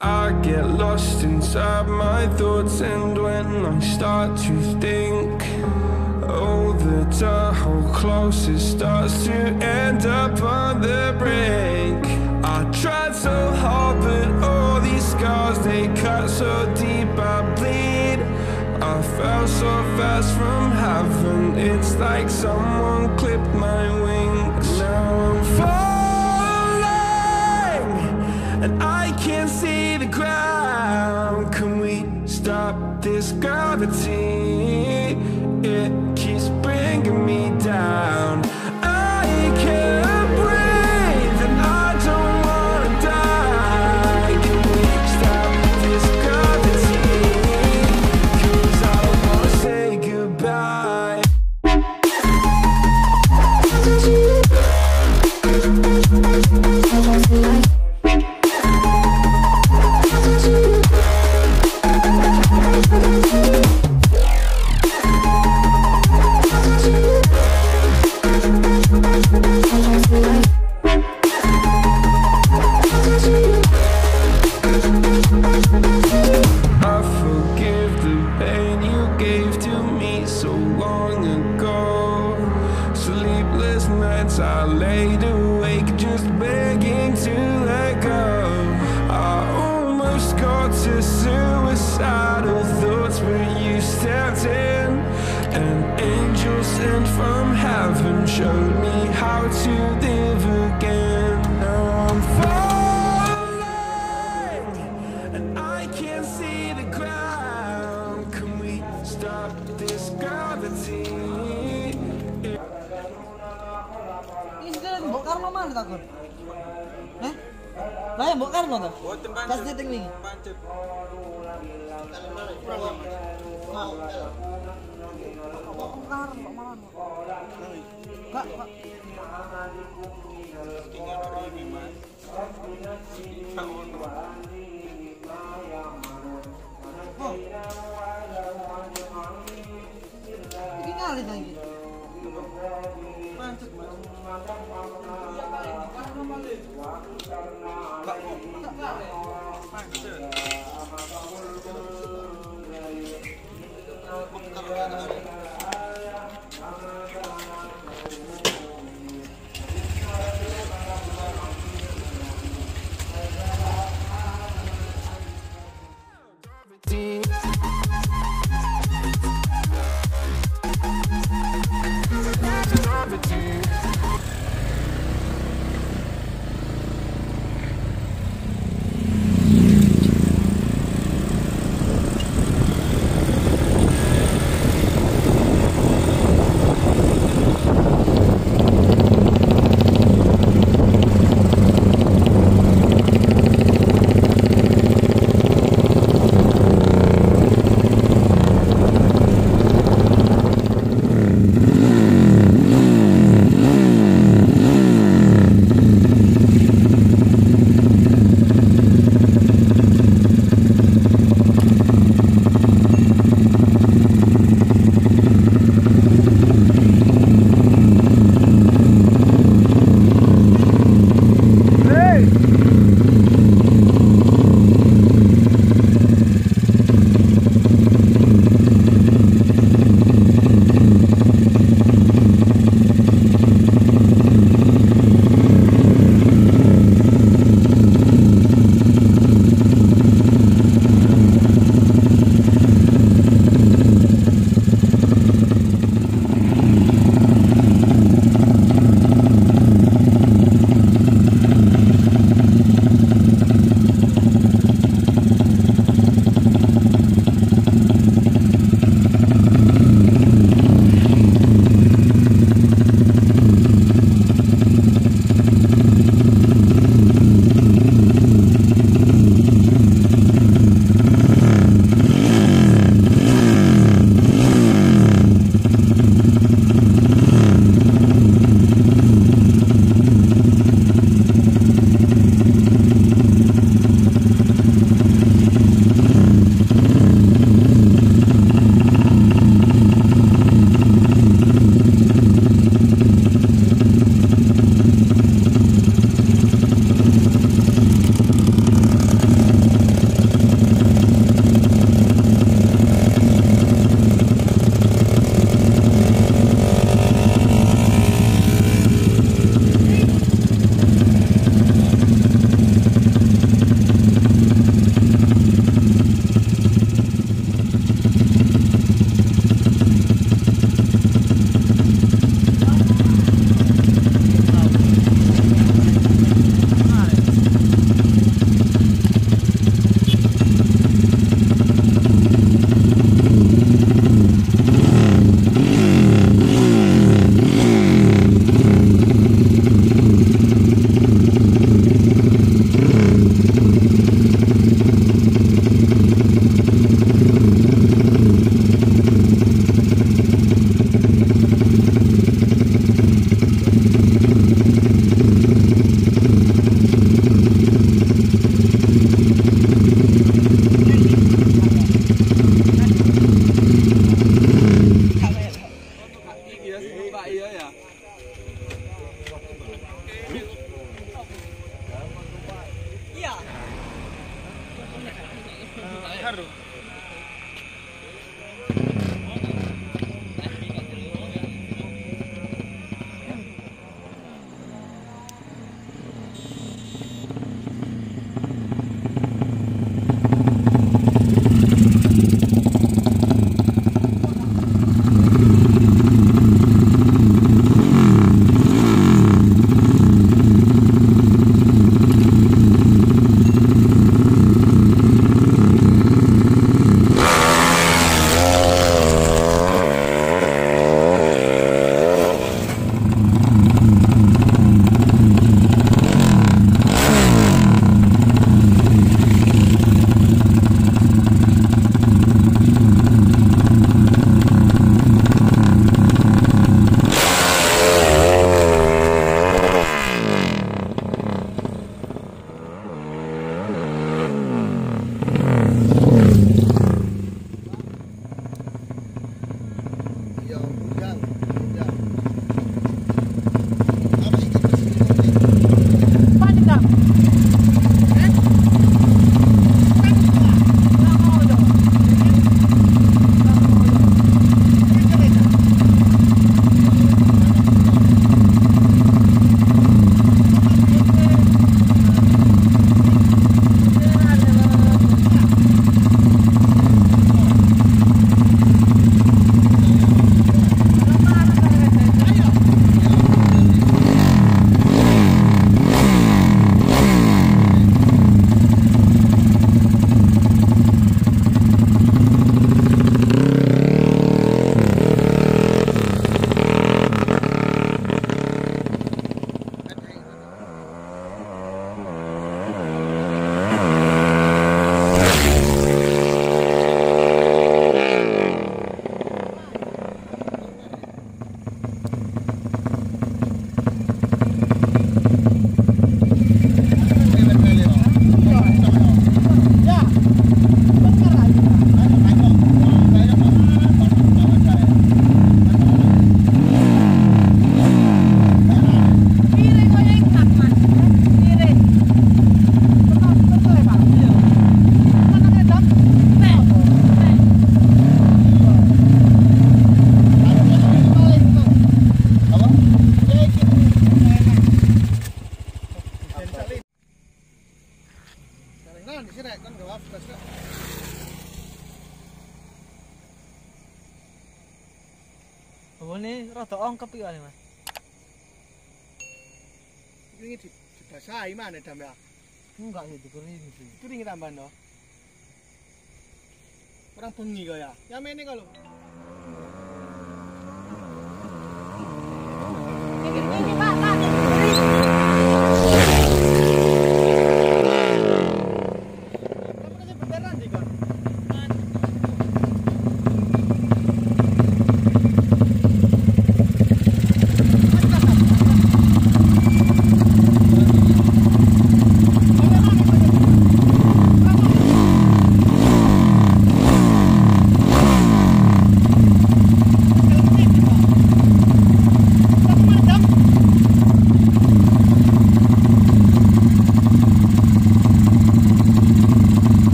I get lost inside my thoughts, and when I start to think, oh, the tunnel close, it starts to end up on the brink. I tried so hard, but all these scars, they cut so deep, I bleed. I fell so fast from heaven, it's like someone clipped my wings. Now I'm falling, and I can't see the ground. Can we stop this gravity? It keeps bringing me down. I can't breathe, and I don't wanna die. Can we stop this gravity? 'Cause I don't wanna say goodbye. I laid awake just begging to let go. I almost got to suicidal thoughts, but you stepped in. An angel sent from heaven showed me how to live again. Now I'm falling, and I can't see the ground. Can we stop this gravity? Mbok Karno mana takon? Heh? Lah ya Mbok Karno ta? Boten Pas pancet. titik wingi. Pancet. Mbok Karno mana? Kak, Pak. Tinggal ini, Mas. Oh. Iki nyali lagi. Pancet, Mas. Ya, udang. Apa iki bersih? Panik dah. Ini rada ongkep iki Mas. Ini dibasahi mana Dam ya? Enggak ya dikering iki. Kering tambahan no. Orang bengi kok ya. Ya mene kok lho. Ini Pak, Pak.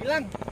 Hilang.